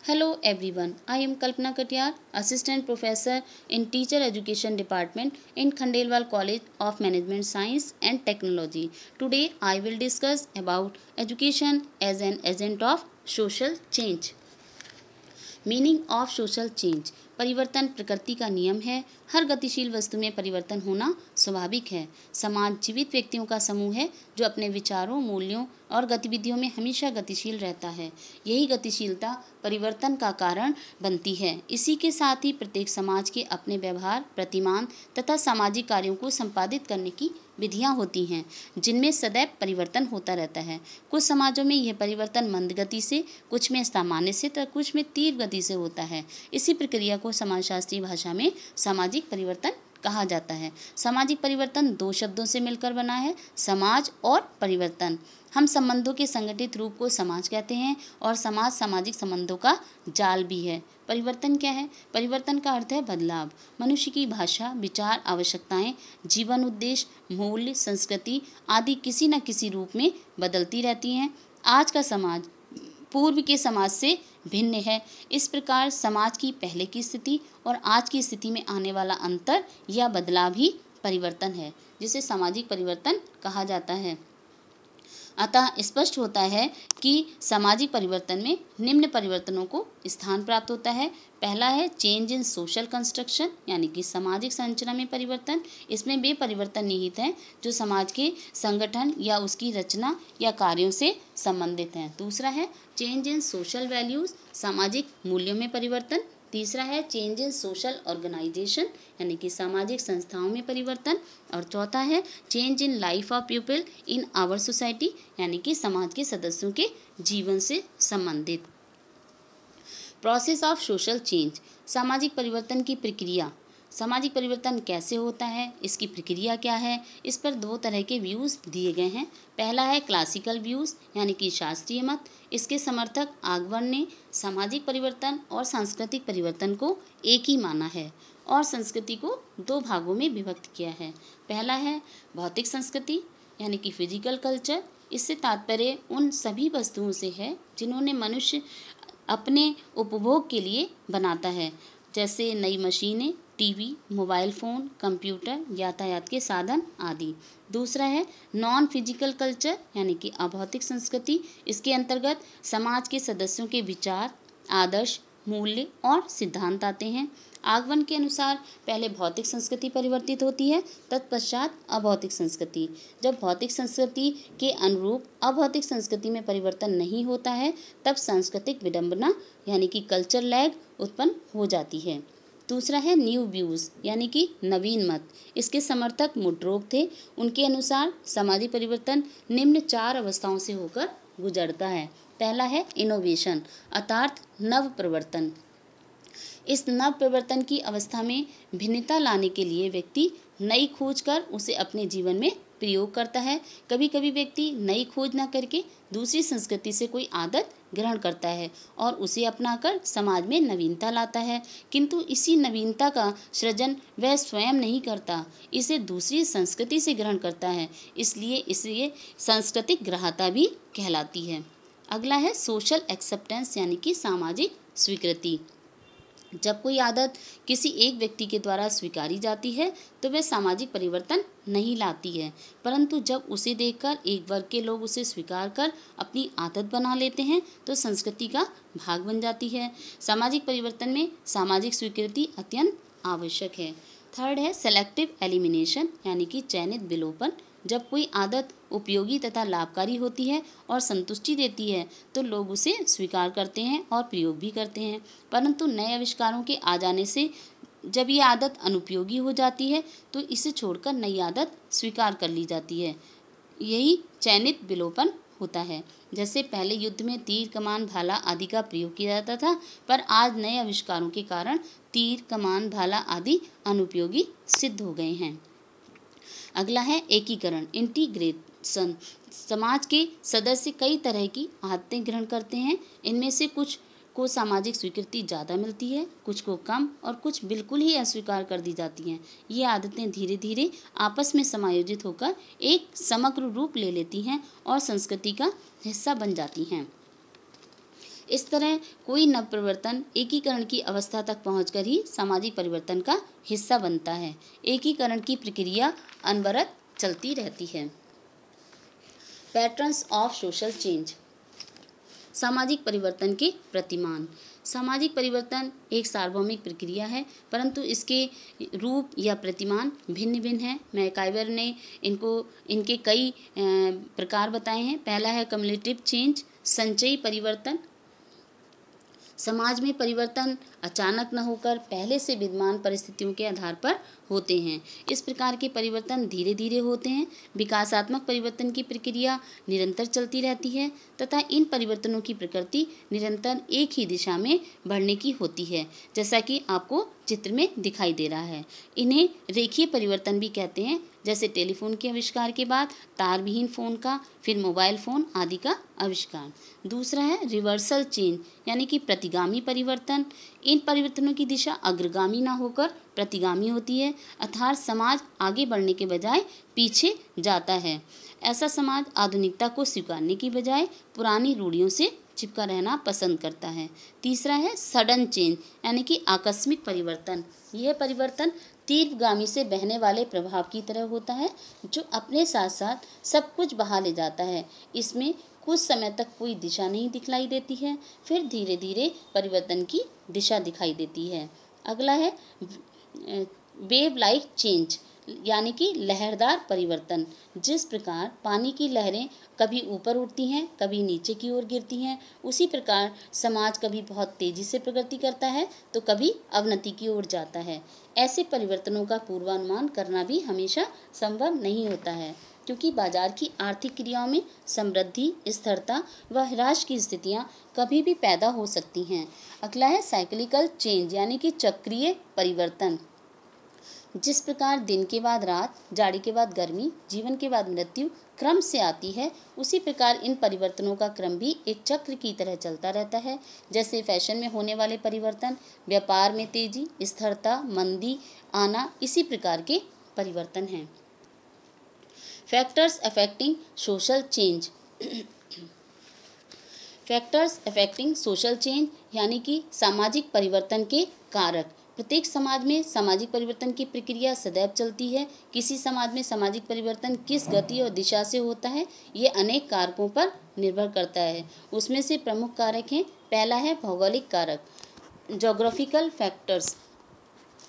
Hello everyone, I am Kalpana Katiyar, Assistant Professor in Teacher Education Department in Khandelwal College of Management Science and Technology. Today I will discuss about education as an agent of social change. Meaning of social change. परिवर्तन प्रकृति का नियम है। हर गतिशील वस्तु में परिवर्तन होना स्वाभाविक है। समाज जीवित व्यक्तियों का समूह है जो अपने विचारों, मूल्यों और गतिविधियों में हमेशा गतिशील रहता है। यही गतिशीलता परिवर्तन का कारण बनती है। इसी के साथ ही प्रत्येक समाज के अपने व्यवहार, प्रतिमान तथा सामाजिक कार्यों को संपादित करने की विधियां होती हैं, जिनमें सदैव परिवर्तन होता रहता है। कुछ समाजों में यह परिवर्तन मंद गति से, कुछ में सामान्य से तो कुछ में तीव्र गति से होता है। इसी प्रक्रिया को समाजशास्त्रीय भाषा में सामाजिक परिवर्तन कहा जाता है। सामाजिक परिवर्तन दो शब्दों से मिलकर बना है, समाज और परिवर्तन। हम संबंधों के संगठित रूप को समाज कहते हैं और समाज सामाजिक संबंधों का जाल भी है। परिवर्तन क्या है? परिवर्तन का अर्थ है बदलाव। मनुष्य की भाषा, विचार, आवश्यकताएं, जीवन उद्देश्य, मूल्य, संस्कृति आदि किसी न किसी रूप में बदलती रहती हैं। आज का समाज पूर्व के समाज से भिन्न है। इस प्रकार समाज की पहले की स्थिति और आज की स्थिति में आने वाला अंतर या बदलाव ही परिवर्तन है, जिसे सामाजिक परिवर्तन कहा जाता है। अतः स्पष्ट होता है कि सामाजिक परिवर्तन में निम्न परिवर्तनों को स्थान प्राप्त होता है। पहला है चेंज इन सोशल कंस्ट्रक्शन, यानी कि सामाजिक संरचना में परिवर्तन। इसमें वे परिवर्तन निहित हैं जो समाज के संगठन या उसकी रचना या कार्यों से संबंधित हैं। दूसरा है चेंज इन सोशल वैल्यूज, सामाजिक मूल्यों में परिवर्तन। तीसरा है चेंज इन सोशल ऑर्गेनाइजेशन, यानी कि सामाजिक संस्थाओं में परिवर्तन। और चौथा है change in life of people in our society, यानी कि समाज के सदस्यों के जीवन से संबंधित। प्रोसेस ऑफ सोशल चेंज, सामाजिक परिवर्तन की प्रक्रिया। सामाजिक परिवर्तन कैसे होता है, इसकी प्रक्रिया क्या है, इस पर दो तरह के व्यूज़ दिए गए हैं। पहला है क्लासिकल व्यूज़, यानी कि शास्त्रीय मत। इसके समर्थक आगवन ने सामाजिक परिवर्तन और सांस्कृतिक परिवर्तन को एक ही माना है और संस्कृति को दो भागों में विभक्त किया है। पहला है भौतिक संस्कृति, यानी कि फिजिकल कल्चर। इससे तात्पर्य उन सभी वस्तुओं से है जिन्होंने मनुष्य अपने उपभोग के लिए बनाता है, जैसे नई मशीनें, टीवी, मोबाइल फ़ोन, कंप्यूटर, यातायात के साधन आदि। दूसरा है नॉन फिजिकल कल्चर, यानी कि अभौतिक संस्कृति। इसके अंतर्गत समाज के सदस्यों के विचार, आदर्श, मूल्य और सिद्धांत आते हैं। आगवन के अनुसार पहले भौतिक संस्कृति परिवर्तित होती है, तत्पश्चात अभौतिक संस्कृति। जब भौतिक संस्कृति के अनुरूप अभौतिक संस्कृति में परिवर्तन नहीं होता है, तब सांस्कृतिक विडंबना, यानी कि कल्चर लैग उत्पन्न हो जाती है। दूसरा है न्यू व्यूज़, यानी कि नवीन मत। इसके समर्थक मुड्रोक थे। उनके अनुसार सामाजिक परिवर्तन निम्न चार अवस्थाओं से होकर गुजरता है। पहला है इनोवेशन, अर्थात नव प्रवर्तन। इस नव प्रवर्तन की अवस्था में भिन्नता लाने के लिए व्यक्ति नई खोज कर उसे अपने जीवन में प्रयोग करता है। कभी कभी व्यक्ति नई खोज न करके दूसरी संस्कृति से कोई आदत ग्रहण करता है और उसे अपनाकर समाज में नवीनता लाता है, किंतु इसी नवीनता का सृजन वह स्वयं नहीं करता, इसे दूसरी संस्कृति से ग्रहण करता है। इसलिए सांस्कृतिक ग्राह्यता भी कहलाती है। अगला है सोशल एक्सेप्टेंस, यानी कि सामाजिक स्वीकृति। जब कोई आदत किसी एक व्यक्ति के द्वारा स्वीकारी जाती है तो वह सामाजिक परिवर्तन नहीं लाती है, परंतु जब उसे देखकर एक वर्ग के लोग उसे स्वीकार कर अपनी आदत बना लेते हैं तो संस्कृति का भाग बन जाती है। सामाजिक परिवर्तन में सामाजिक स्वीकृति अत्यंत आवश्यक है। थर्ड है सेलेक्टिव एलिमिनेशन, यानी कि चयनित विलोपन। जब कोई आदत उपयोगी तथा लाभकारी होती है और संतुष्टि देती है तो लोग उसे स्वीकार करते हैं और प्रयोग भी करते हैं, परंतु नए आविष्कारों के आ जाने से जब ये आदत अनुपयोगी हो जाती है तो इसे छोड़कर नई आदत स्वीकार कर ली जाती है। यही चयनित विलोपन होता है। जैसे पहले युद्ध में तीर, कमान, भाला आदि का प्रयोग किया जाता था, पर आज नए आविष्कारों के कारण तीर, कमान, भाला आदि अनुपयोगी सिद्ध हो गए हैं। अगला है एकीकरण, इंटीग्रेशन। समाज के सदस्य कई तरह की आदतें ग्रहण करते हैं। इनमें से कुछ को सामाजिक स्वीकृति ज़्यादा मिलती है, कुछ को कम और कुछ बिल्कुल ही अस्वीकार कर दी जाती हैं। ये आदतें धीरे धीरे आपस में समायोजित होकर एक समग्र रूप ले लेती हैं और संस्कृति का हिस्सा बन जाती हैं। इस तरह कोई नव परिवर्तन एकीकरण की अवस्था तक पहुंचकर ही सामाजिक परिवर्तन का हिस्सा बनता है। एकीकरण की प्रक्रिया अनवरत चलती रहती है। पैटर्न्स ऑफ सोशल चेंज, सामाजिक परिवर्तन के प्रतिमान। सामाजिक परिवर्तन एक सार्वभौमिक प्रक्रिया है, परंतु इसके रूप या प्रतिमान भिन्न भिन्न हैं। मैकाइवर ने इनके कई प्रकार बताए हैं। पहला है कम्युलेटिव चेंज, संचयी परिवर्तन। समाज में परिवर्तन अचानक न होकर पहले से विद्यमान परिस्थितियों के आधार पर होते हैं। इस प्रकार के परिवर्तन धीरे धीरे होते हैं। विकासात्मक परिवर्तन की प्रक्रिया निरंतर चलती रहती है तथा इन परिवर्तनों की प्रकृति निरंतर एक ही दिशा में बढ़ने की होती है, जैसा कि आपको चित्र में दिखाई दे रहा है। इन्हें रेखीय परिवर्तन भी कहते हैं, जैसे टेलीफोन के आविष्कार के बाद तार विहीन फ़ोन का, फिर मोबाइल फ़ोन आदि का आविष्कार। दूसरा है रिवर्सल चेंज, यानी कि प्रतिगामी परिवर्तन। इन परिवर्तनों की दिशा अग्रगामी ना होकर प्रतिगामी होती है, अर्थात समाज आगे बढ़ने के बजाय पीछे जाता है। ऐसा समाज आधुनिकता को स्वीकारने की बजाय पुरानी रूढ़ियों से चिपका रहना पसंद करता है। तीसरा है सडन चेंज, यानी कि आकस्मिक परिवर्तन। यह परिवर्तन तीव्रगामी से बहने वाले प्रभाव की तरह होता है, जो अपने साथ साथ सब कुछ बहा ले जाता है। इसमें कुछ समय तक कोई दिशा नहीं दिखलाई देती है, फिर धीरे धीरे परिवर्तन की दिशा दिखाई देती है। अगला है वेव लाइक चेंज, यानी कि लहरदार परिवर्तन। जिस प्रकार पानी की लहरें कभी ऊपर उठती हैं, कभी नीचे की ओर गिरती हैं, उसी प्रकार समाज कभी बहुत तेजी से प्रगति करता है तो कभी अवनति की ओर जाता है। ऐसे परिवर्तनों का पूर्वानुमान करना भी हमेशा संभव नहीं होता है, क्योंकि बाजार की आर्थिक क्रियाओं में समृद्धि, स्थिरता व ह्रास की स्थितियाँ कभी भी पैदा हो सकती हैं। अगला है साइक्लिकल चेंज, यानी कि चक्रीय परिवर्तन। जिस प्रकार दिन के बाद रात, जाड़ी के बाद गर्मी, जीवन के बाद मृत्यु क्रम से आती है, उसी प्रकार इन परिवर्तनों का क्रम भी एक चक्र की तरह चलता रहता है। जैसे फैशन में होने वाले परिवर्तन, व्यापार में तेजी, स्थिरता, मंदी आना, इसी प्रकार के परिवर्तन हैं। Factors affecting social change. Factors affecting social change, यानी कि सामाजिक परिवर्तन के कारक। प्रत्येक समाज में सामाजिक परिवर्तन की प्रक्रिया सदैव चलती है। किसी समाज में सामाजिक परिवर्तन किस गति और दिशा से होता है, ये अनेक कारकों पर निर्भर करता है। उसमें से प्रमुख कारक हैं। पहला है भौगोलिक कारक, ज्योग्राफिकल फैक्टर्स।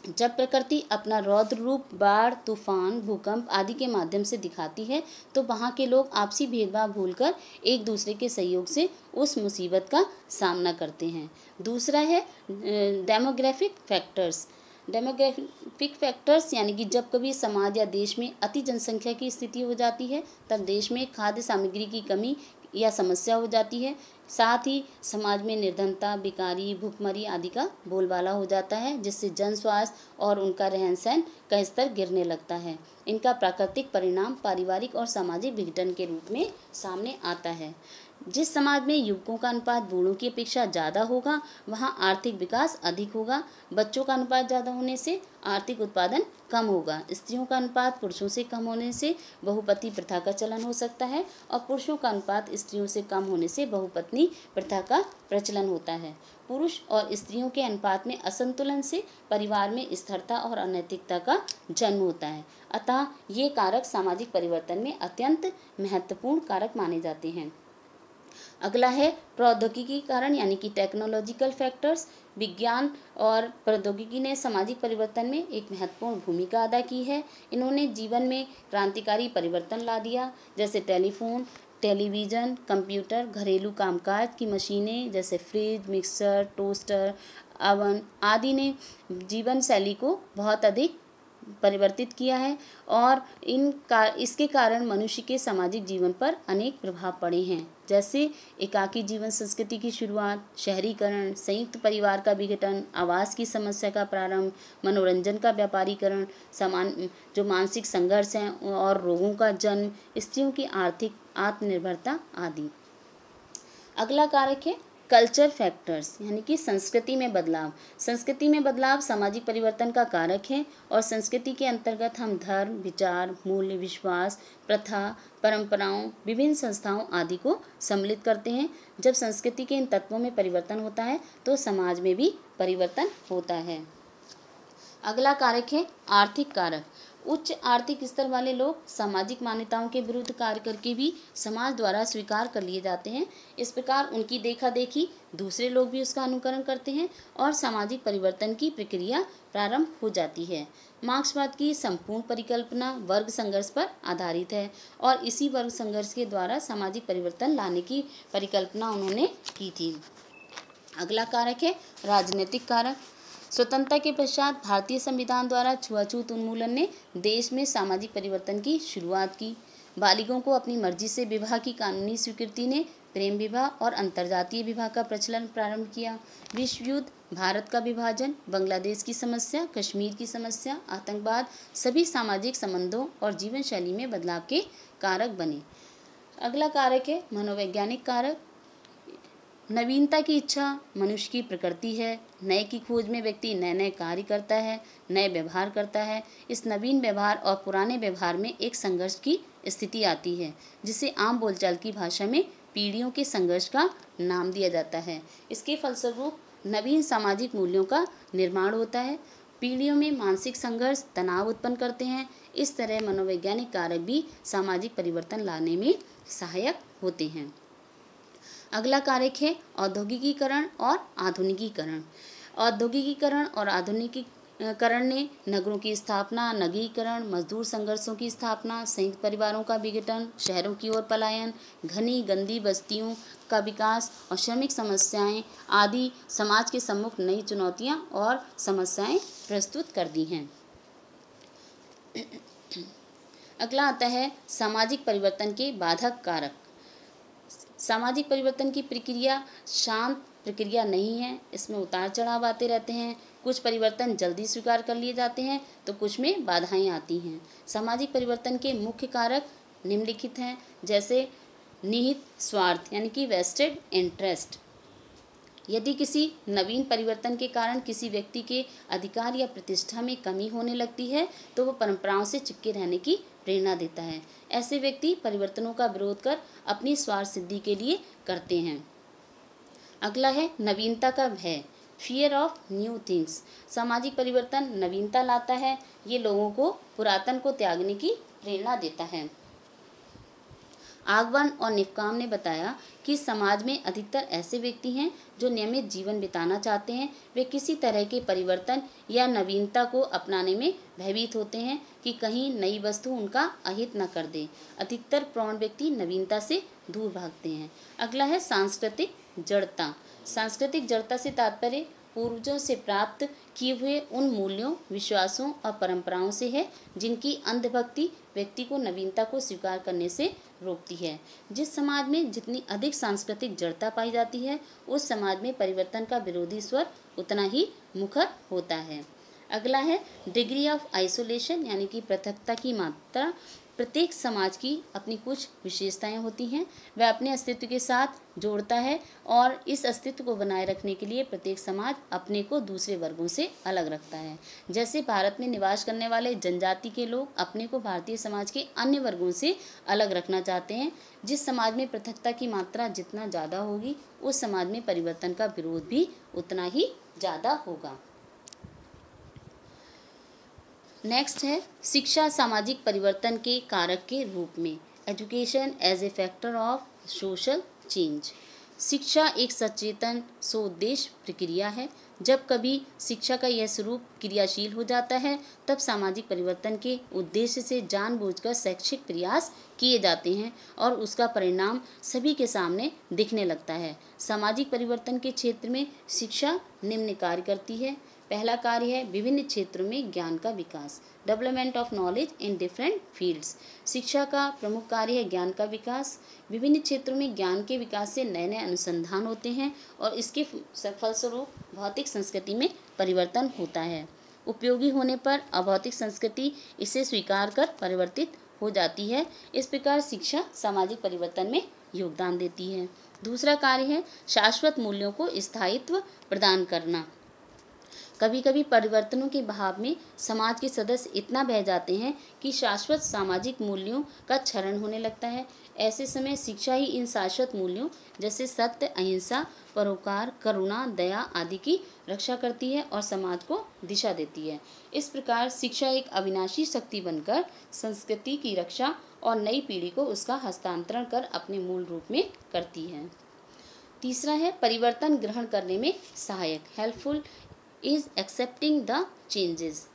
जब प्रकृति अपना रौद्र रूप बाढ़, तूफान, भूकंप आदि के माध्यम से दिखाती है, तो वहाँ के लोग आपसी भेदभाव भूलकर एक दूसरे के सहयोग से उस मुसीबत का सामना करते हैं। दूसरा है डेमोग्राफिक फैक्टर्स। डेमोग्राफिक फैक्टर्स यानी कि जब कभी समाज या देश में अति जनसंख्या की स्थिति हो जाती है, तब देश में खाद्य सामग्री की कमी या समस्या हो जाती है। साथ ही समाज में निर्धनता, बेकारी, भुखमरी आदि का बोलबाला हो जाता है, जिससे जन स्वास्थ्य और उनका रहन सहन का स्तर गिरने लगता है। इनका प्राकृतिक परिणाम पारिवारिक और सामाजिक विघटन के रूप में सामने आता है। जिस समाज में युवकों का अनुपात बूढ़ों की अपेक्षा ज़्यादा होगा, वहाँ आर्थिक विकास अधिक होगा। बच्चों का अनुपात ज़्यादा होने से आर्थिक उत्पादन कम होगा। स्त्रियों का अनुपात पुरुषों से कम होने से बहुपति प्रथा का चलन हो सकता है, और पुरुषों का अनुपात स्त्रियों से कम होने से बहुपत्नी प्रथा का प्रचलन होता है। पुरुष और स्त्रियों के अनुपात में असंतुलन से परिवार में स्थिरता और अनैतिकता का जन्म होता है। अतः ये कारक सामाजिक परिवर्तन में अत्यंत महत्वपूर्ण कारक माने जाते हैं। अगला है प्रौद्योगिकी कारण, यानी कि टेक्नोलॉजिकल फैक्टर्स। विज्ञान और प्रौद्योगिकी ने सामाजिक परिवर्तन में एक महत्वपूर्ण भूमिका अदा की है। इन्होंने जीवन में क्रांतिकारी परिवर्तन ला दिया, जैसे टेलीफोन, टेलीविज़न, कंप्यूटर, घरेलू कामकाज की मशीनें जैसे फ्रिज, मिक्सर, टोस्टर, अवन आदि ने जीवन शैली को बहुत अधिक परिवर्तित किया है, और इसके कारण मनुष्य के सामाजिक जीवन पर अनेक प्रभाव पड़े हैं, जैसे एकाकी जीवन संस्कृति की शुरुआत, शहरीकरण, संयुक्त परिवार का विघटन, आवास की समस्या का प्रारंभ, मनोरंजन का व्यापारीकरण, जो मानसिक संघर्ष हैं और रोगों का जन्म, स्त्रियों की आर्थिक आत्मनिर्भरता आदि। अगला कारक है कल्चर फैक्टर्स यानी कि संस्कृति में बदलाव। संस्कृति में बदलाव सामाजिक परिवर्तन का कारक है और संस्कृति के अंतर्गत हम धर्म, विचार, मूल्य, विश्वास, प्रथा, परंपराओं, विभिन्न संस्थाओं आदि को सम्मिलित करते हैं। जब संस्कृति के इन तत्वों में परिवर्तन होता है तो समाज में भी परिवर्तन होता है। अगला कारक है आर्थिक कारक। उच्च आर्थिक स्तर वाले लोग सामाजिक मान्यताओं के विरुद्ध कार्य करके भी समाज द्वारा स्वीकार कर लिए जाते हैं। इस प्रकार उनकी देखा देखी दूसरे लोग भी उसका अनुकरण करते हैं और सामाजिक परिवर्तन की प्रक्रिया प्रारंभ हो जाती है। मार्क्सवाद की संपूर्ण परिकल्पना वर्ग संघर्ष पर आधारित है और इसी वर्ग संघर्ष के द्वारा सामाजिक परिवर्तन लाने की परिकल्पना उन्होंने की थी। अगला कारक है राजनीतिक कारक। स्वतंत्रता के पश्चात भारतीय संविधान द्वारा छुआछूत उन्मूलन ने देश में सामाजिक परिवर्तन की शुरुआत की। बालिगों को अपनी मर्जी से विवाह की कानूनी स्वीकृति ने प्रेम विवाह और अंतर्जातीय विवाह का प्रचलन प्रारंभ किया। विश्व युद्ध, भारत का विभाजन, बांग्लादेश की समस्या, कश्मीर की समस्या, आतंकवाद सभी सामाजिक संबंधों और जीवन शैली में बदलाव के कारक बने। अगला कारक है मनोवैज्ञानिक कारक। नवीनता की इच्छा मनुष्य की प्रकृति है। नए की खोज में व्यक्ति नए नए कार्य करता है, नए व्यवहार करता है। इस नवीन व्यवहार और पुराने व्यवहार में एक संघर्ष की स्थिति आती है जिसे आम बोलचाल की भाषा में पीढ़ियों के संघर्ष का नाम दिया जाता है। इसके फलस्वरूप नवीन सामाजिक मूल्यों का निर्माण होता है। पीढ़ियों में मानसिक संघर्ष तनाव उत्पन्न करते हैं। इस तरह मनोवैज्ञानिक कारक भी सामाजिक परिवर्तन लाने में सहायक होते हैं। अगला कारक है औद्योगिकीकरण और आधुनिकीकरण। औद्योगिकीकरण और आधुनिकीकरण ने नगरों की स्थापना, नगरीकरण, मजदूर संघर्षों की स्थापना, संयुक्त परिवारों का विघटन, शहरों की ओर पलायन, घनी गंदी बस्तियों का विकास और श्रमिक समस्याएं आदि समाज के सम्मुख नई चुनौतियां और समस्याएं प्रस्तुत कर दी हैं। अगला आता है सामाजिक परिवर्तन के बाधक कारक। सामाजिक परिवर्तन की प्रक्रिया शांत प्रक्रिया नहीं है। इसमें उतार चढ़ाव आते रहते हैं। कुछ परिवर्तन जल्दी स्वीकार कर लिए जाते हैं तो कुछ में बाधाएं आती हैं। सामाजिक परिवर्तन के मुख्य कारक निम्नलिखित हैं, जैसे निहित स्वार्थ यानी कि वेस्टेड इंटरेस्ट। यदि किसी नवीन परिवर्तन के कारण किसी व्यक्ति के अधिकार या प्रतिष्ठा में कमी होने लगती है तो वह परंपराओं से चिपके रहने की प्रेरणा देता है। ऐसे व्यक्ति परिवर्तनों का विरोध कर अपनी स्वार्थ सिद्धि के लिए करते हैं। अगला है नवीनता का भय, फियर ऑफ न्यू थिंग्स। सामाजिक परिवर्तन नवीनता लाता है। ये लोगों को पुरातन को त्यागने की प्रेरणा देता है। आगवन और निफकाम ने बताया कि समाज में अधिकतर ऐसे व्यक्ति हैं जो नियमित जीवन बिताना चाहते हैं। वे किसी तरह के परिवर्तन या नवीनता को अपनाने में भयभीत होते हैं कि कहीं नई वस्तु उनका अहित न कर दे। अधिकतर प्रौढ़ व्यक्ति नवीनता से दूर भागते हैं। अगला है सांस्कृतिक जड़ता। सांस्कृतिक जड़ता से तात्पर्य पूर्वजों से प्राप्त किए हुए उन मूल्यों, विश्वासों और परंपराओं से है जिनकी अंधभक्ति व्यक्ति को नवीनता को स्वीकार करने से रोकती है। जिस समाज में जितनी अधिक सांस्कृतिक जड़ता पाई जाती है उस समाज में परिवर्तन का विरोधी स्वर उतना ही मुखर होता है। अगला है डिग्री ऑफ आइसोलेशन यानी कि पृथकता की मात्रा। प्रत्येक समाज की अपनी कुछ विशेषताएं होती हैं। वह अपने अस्तित्व के साथ जोड़ता है और इस अस्तित्व को बनाए रखने के लिए प्रत्येक समाज अपने को दूसरे वर्गों से अलग रखता है। जैसे भारत में निवास करने वाले जनजाति के लोग अपने को भारतीय समाज के अन्य वर्गों से अलग रखना चाहते हैं। जिस समाज में पृथकता की मात्रा जितना ज़्यादा होगी उस समाज में परिवर्तन का विरोध भी उतना ही ज़्यादा होगा। नेक्स्ट है शिक्षा सामाजिक परिवर्तन के कारक के रूप में। Education as a factor of social change. शिक्षा एक सचेतन सोउद्देश्य प्रक्रिया है। जब कभी शिक्षा का यह स्वरूप क्रियाशील हो जाता है तब सामाजिक परिवर्तन के उद्देश्य से जानबूझकर शैक्षिक प्रयास किए जाते हैं और उसका परिणाम सभी के सामने दिखने लगता है। सामाजिक परिवर्तन के क्षेत्र में शिक्षा निम्न कार्य करती है। पहला कार्य है विभिन्न क्षेत्रों में ज्ञान का विकास, development of knowledge in different fields. शिक्षा का प्रमुख कार्य है ज्ञान का विकास। विभिन्न क्षेत्रों में ज्ञान के विकास से नए नए अनुसंधान होते हैं और इसके फलस्वरूप भौतिक संस्कृति में परिवर्तन होता है। उपयोगी होने पर अभौतिक संस्कृति इसे स्वीकार कर परिवर्तित हो जाती है। इस प्रकार शिक्षा सामाजिक परिवर्तन में योगदान देती है। दूसरा कार्य है शाश्वत मूल्यों को स्थायित्व प्रदान करना। कभी कभी परिवर्तनों के बहाव में समाज के सदस्य इतना बह जाते हैं कि शाश्वत सामाजिक मूल्यों का क्षरण होने लगता है। ऐसे समय शिक्षा ही इन शाश्वत मूल्यों जैसे सत्य, अहिंसा, परोपकार, करुणा, दया आदि की रक्षा करती है और समाज को दिशा देती है। इस प्रकार शिक्षा एक अविनाशी शक्ति बनकर संस्कृति की रक्षा और नई पीढ़ी को उसका हस्तांतरण कर अपने मूल रूप में करती है। तीसरा है परिवर्तन ग्रहण करने में सहायक, helpful is accepting the changes.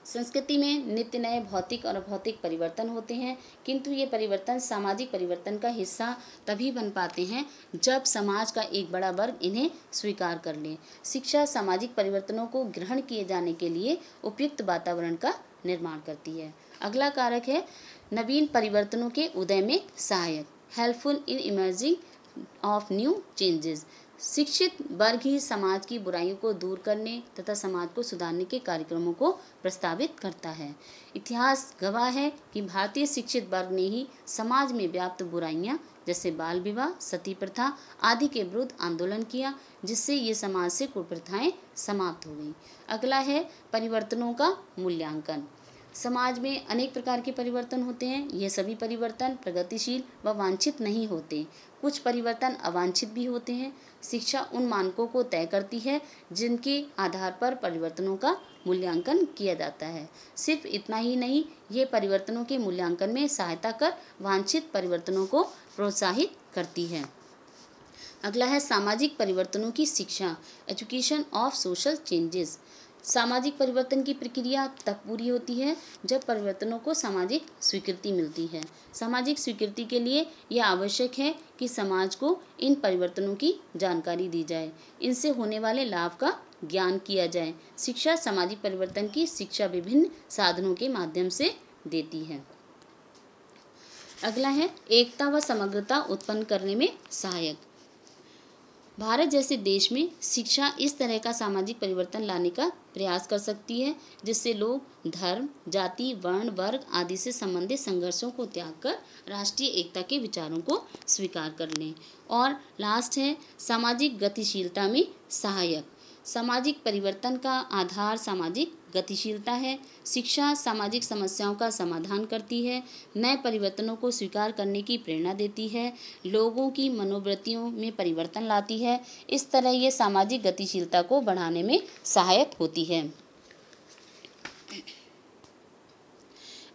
संस्कृति में नित्य नए भौतिक और अभौतिक परिवर्तन होते हैं, किंतु ये परिवर्तन सामाजिक परिवर्तन का हिस्सा तभी बन पाते हैं जब समाज का एक बड़ा वर्ग इन्हें स्वीकार कर ले। शिक्षा सामाजिक परिवर्तनों को ग्रहण किए जाने के लिए उपयुक्त वातावरण का निर्माण करती है। अगला कारक है नवीन परिवर्तनों के उदय में सहायक, helpful in emerging of new changes. शिक्षित वर्ग ही समाज की बुराइयों को दूर करने तथा समाज को सुधारने के कार्यक्रमों को प्रस्तावित करता है। इतिहास गवाह है कि भारतीय शिक्षित वर्ग ने ही समाज में व्याप्त बुराइयां जैसे बाल विवाह, सती प्रथा आदि के विरुद्ध आंदोलन किया, जिससे ये समाज से कुप्रथाएं समाप्त हो गईं। अगला है परिवर्तनों का मूल्यांकन। समाज में अनेक प्रकार के परिवर्तन होते हैं। ये सभी परिवर्तन प्रगतिशील व वांछित नहीं होते। कुछ परिवर्तन अवांछित भी होते हैं। शिक्षा उन मानकों को तय करती है जिनके आधार पर परिवर्तनों का मूल्यांकन किया जाता है। सिर्फ इतना ही नहीं, ये परिवर्तनों के मूल्यांकन में सहायता कर वांछित परिवर्तनों को प्रोत्साहित करती है। अगला है सामाजिक परिवर्तनों की शिक्षा, एजुकेशन ऑफ सोशल चेंजेस। सामाजिक परिवर्तन की प्रक्रिया तब पूरी होती है जब परिवर्तनों को सामाजिक स्वीकृति मिलती है। सामाजिक स्वीकृति के लिए यह आवश्यक है कि समाज को इन परिवर्तनों की जानकारी दी जाए, इनसे होने वाले लाभ का ज्ञान किया जाए। शिक्षा सामाजिक परिवर्तन की शिक्षा विभिन्न साधनों के माध्यम से देती है। अगला है एकता व समग्रता उत्पन्न करने में सहायक। भारत जैसे देश में शिक्षा इस तरह का सामाजिक परिवर्तन लाने का प्रयास कर सकती है जिससे लोग धर्म, जाति, वर्ण, वर्ग आदि से संबंधित संघर्षों को त्याग कर राष्ट्रीय एकता के विचारों को स्वीकार कर लें। और लास्ट है सामाजिक गतिशीलता में सहायक। सामाजिक परिवर्तन का आधार सामाजिक गतिशीलता है। शिक्षा सामाजिक समस्याओं का समाधान करती है, नए परिवर्तनों को स्वीकार करने की प्रेरणा देती है, लोगों की मनोवृत्तियों में परिवर्तन लाती है। इस तरह ये सामाजिक गतिशीलता को बढ़ाने में सहायक होती है।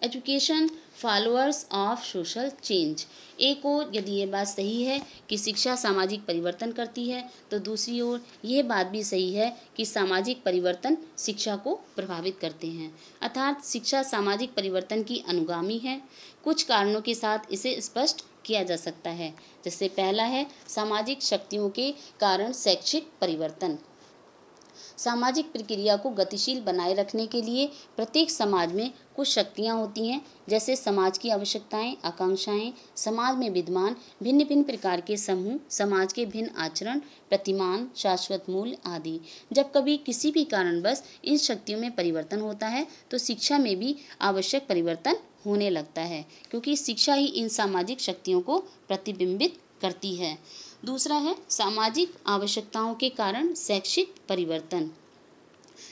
Education followers of social change. एक ओर यदि ये बात सही है कि शिक्षा सामाजिक परिवर्तन करती है, तो दूसरी ओर यह बात भी सही है कि सामाजिक परिवर्तन शिक्षा को प्रभावित करते हैं। अर्थात शिक्षा सामाजिक परिवर्तन की अनुगामी है। कुछ कारणों के साथ इसे स्पष्ट किया जा सकता है। जैसे पहला है सामाजिक शक्तियों के कारण शैक्षिक परिवर्तन। सामाजिक प्रक्रिया को गतिशील बनाए रखने के लिए प्रत्येक समाज में कुछ शक्तियाँ होती हैं, जैसे समाज की आवश्यकताएं, आकांक्षाएं, समाज में विद्यमान भिन्न भिन्न प्रकार के समूह, समाज के भिन्न आचरण, प्रतिमान, शाश्वत मूल्य आदि। जब कभी किसी भी कारणवश इन शक्तियों में परिवर्तन होता है तो शिक्षा में भी आवश्यक परिवर्तन होने लगता है, क्योंकि शिक्षा ही इन सामाजिक शक्तियों को प्रतिबिंबित करती है। दूसरा है सामाजिक आवश्यकताओं के कारण शैक्षिक परिवर्तन,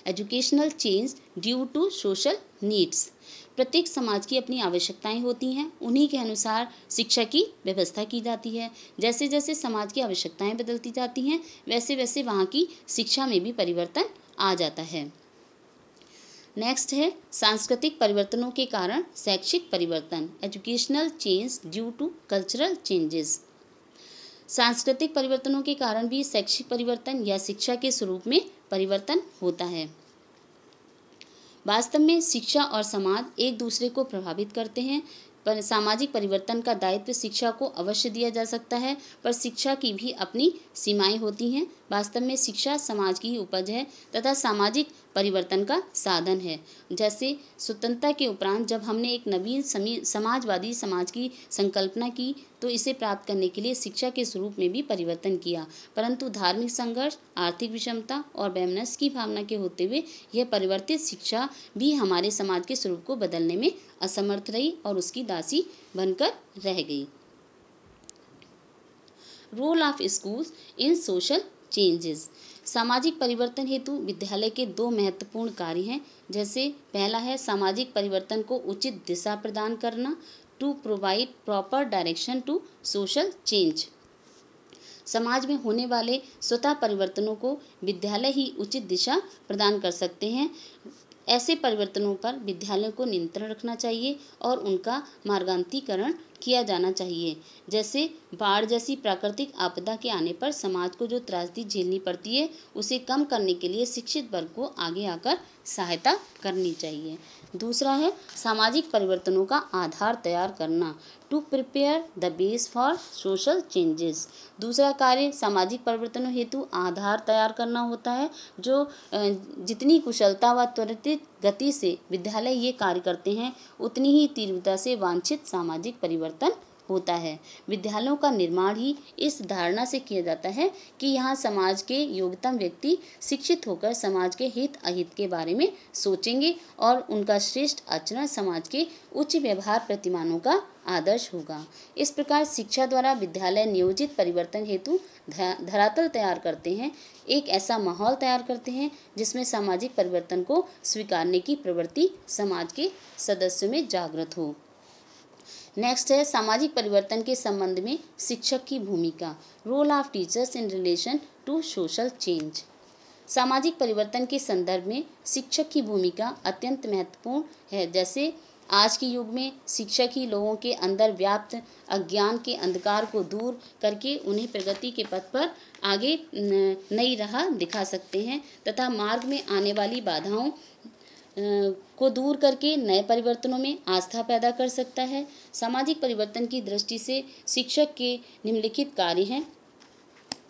educational change due to social needs. प्रत्येक समाज की अपनी आवश्यकताएं होती हैं, उन्हीं के अनुसार शिक्षा की व्यवस्था की जाती है। जैसे जैसे समाज की आवश्यकताएं बदलती जाती हैं, वैसे वैसे वहाँ की शिक्षा में भी परिवर्तन आ जाता है। नेक्स्ट है सांस्कृतिक परिवर्तनों के कारण शैक्षिक परिवर्तन, educational change due to cultural changes. सांस्कृतिक परिवर्तनों के कारण भी शैक्षिक परिवर्तन या शिक्षा के स्वरूप में परिवर्तन होता है। वास्तव में शिक्षा और समाज एक दूसरे को प्रभावित करते हैं, पर सामाजिक परिवर्तन का दायित्व शिक्षा को अवश्य दिया जा सकता है, पर शिक्षा की भी अपनी सीमाएं होती हैं। वास्तव में शिक्षा समाज की ही उपज है तथा सामाजिक परिवर्तन का साधन है। जैसे स्वतंत्रता के उपरांत जब हमने एक नवीन समाजवादी समाज की संकल्पना की, तो इसे प्राप्त करने के लिए शिक्षा के स्वरूप में भी परिवर्तन किया, परंतु धार्मिक संघर्ष, आर्थिक विषमता और वैमनस्य की भावना के होते हुए यह परिवर्तित शिक्षा भी हमारे समाज के स्वरूप को बदलने में असमर्थ रही और उसकी दासी बनकर रह गई। Role of schools in social changes. सामाजिक परिवर्तन हेतु विद्यालय के दो महत्वपूर्ण कार्य हैं। जैसे पहला है सामाजिक परिवर्तन को उचित दिशा प्रदान करना, to provide proper direction to social change. समाज में होने वाले स्वतः परिवर्तनों को विद्यालय ही उचित दिशा प्रदान कर सकते हैं। ऐसे परिवर्तनों पर विद्यालयों को नियंत्रण रखना चाहिए और उनका मार्गान्तीकरण किया जाना चाहिए। जैसे बाढ़ जैसी प्राकृतिक आपदा के आने पर समाज को जो त्रासदी झेलनी पड़ती है, उसे कम करने के लिए शिक्षित वर्ग को आगे आकर सहायता करनी चाहिए। दूसरा है सामाजिक परिवर्तनों का आधार तैयार करना, to prepare the base for social changes. दूसरा कार्य सामाजिक परिवर्तनों हेतु आधार तैयार करना होता है। जो जितनी कुशलता व त्वरित गति से विद्यालय ये कार्य करते हैं, उतनी ही तीव्रता से वांछित सामाजिक परिवर्तन होता है। विद्यालयों का निर्माण ही इस धारणा से किया जाता है कि यहाँ समाज के योग्यतम व्यक्ति शिक्षित होकर समाज के हित अहित के बारे में सोचेंगे और उनका श्रेष्ठ आचरण समाज के उच्च व्यवहार प्रतिमानों का आदर्श होगा। इस प्रकार शिक्षा द्वारा विद्यालय नियोजित परिवर्तन हेतु धरातल तैयार करते हैं, एक ऐसा माहौल तैयार करते हैं जिसमें सामाजिक परिवर्तन को स्वीकारने की प्रवृत्ति समाज के सदस्यों में जागृत हो। नेक्स्ट है सामाजिक परिवर्तन के संबंध में शिक्षक की भूमिका, role of teachers in relation to social change. सामाजिक परिवर्तन के संदर्भ में शिक्षक की भूमिका अत्यंत महत्वपूर्ण है। जैसे आज के युग में शिक्षक ही लोगों के अंदर व्याप्त अज्ञान के अंधकार को दूर करके उन्हें प्रगति के पथ पर आगे नई राह दिखा सकते हैं तथा मार्ग में आने वाली बाधाओं को दूर करके नए परिवर्तनों में आस्था पैदा कर सकता है। सामाजिक परिवर्तन की दृष्टि से शिक्षक के निम्नलिखित कार्य हैं।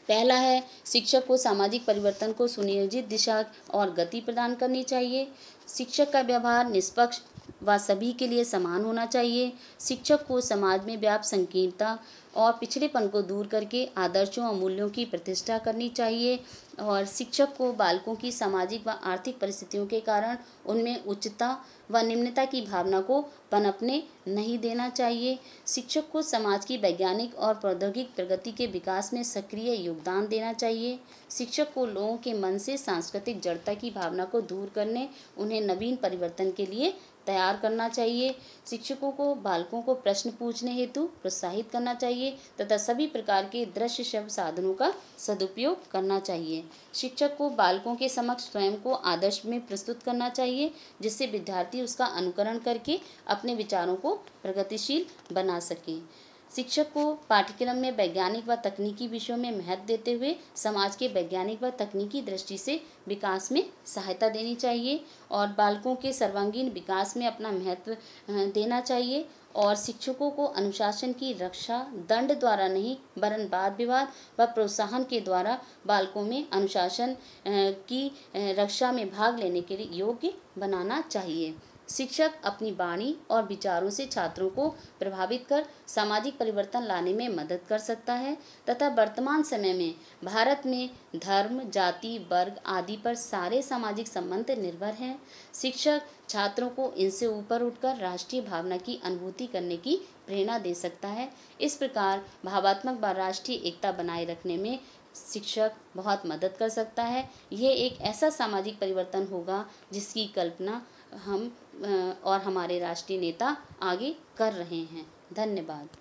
पहला है शिक्षक को सामाजिक परिवर्तन को सुनियोजित दिशा और गति प्रदान करनी चाहिए। शिक्षक का व्यवहार निष्पक्ष व सभी के लिए समान होना चाहिए। शिक्षक को समाज में व्याप्त संकीर्णता और पिछड़ेपन को दूर करके आदर्शों और मूल्यों की प्रतिष्ठा करनी चाहिए। और शिक्षक को बालकों की सामाजिक व आर्थिक परिस्थितियों के कारण उनमें उच्चता व निम्नता की भावना को पनपने नहीं देना चाहिए। शिक्षक को समाज की वैज्ञानिक और प्रौद्योगिक प्रगति के विकास में सक्रिय योगदान देना चाहिए। शिक्षक को लोगों के मन से सांस्कृतिक जड़ता की भावना को दूर करने, उन्हें नवीन परिवर्तन के लिए तैयार करना चाहिए। शिक्षकों को बालकों को प्रश्न पूछने हेतु प्रोत्साहित करना चाहिए तथा सभी प्रकार के दृश्य श्रव्य साधनों का सदुपयोग करना चाहिए। शिक्षक को बालकों के समक्ष स्वयं को आदर्श में प्रस्तुत करना चाहिए, जिससे विद्यार्थी उसका अनुकरण करके अपने विचारों को प्रगतिशील बना सके। शिक्षक को पाठ्यक्रम में वैज्ञानिक व तकनीकी विषयों में महत्व देते हुए समाज के वैज्ञानिक व तकनीकी दृष्टि से विकास में सहायता देनी चाहिए और बालकों के सर्वांगीण विकास में अपना महत्व देना चाहिए। और शिक्षकों को अनुशासन की रक्षा दंड द्वारा नहीं वरन वाद विवाद व प्रोत्साहन के द्वारा बालकों में अनुशासन की रक्षा में भाग लेने के लिए योग्य बनाना चाहिए। शिक्षक अपनी वाणी और विचारों से छात्रों को प्रभावित कर सामाजिक परिवर्तन लाने में मदद कर सकता है तथा वर्तमान समय में भारत में धर्म, जाति, वर्ग आदि पर सारे सामाजिक संबंध निर्भर हैं। शिक्षक छात्रों को इनसे ऊपर उठकर राष्ट्रीय भावना की अनुभूति करने की प्रेरणा दे सकता है। इस प्रकार भावात्मक व राष्ट्रीय एकता बनाए रखने में शिक्षक बहुत मदद कर सकता है। यह एक ऐसा सामाजिक परिवर्तन होगा जिसकी कल्पना हम और हमारे राष्ट्रीय नेता आगे कर रहे हैं। धन्यवाद।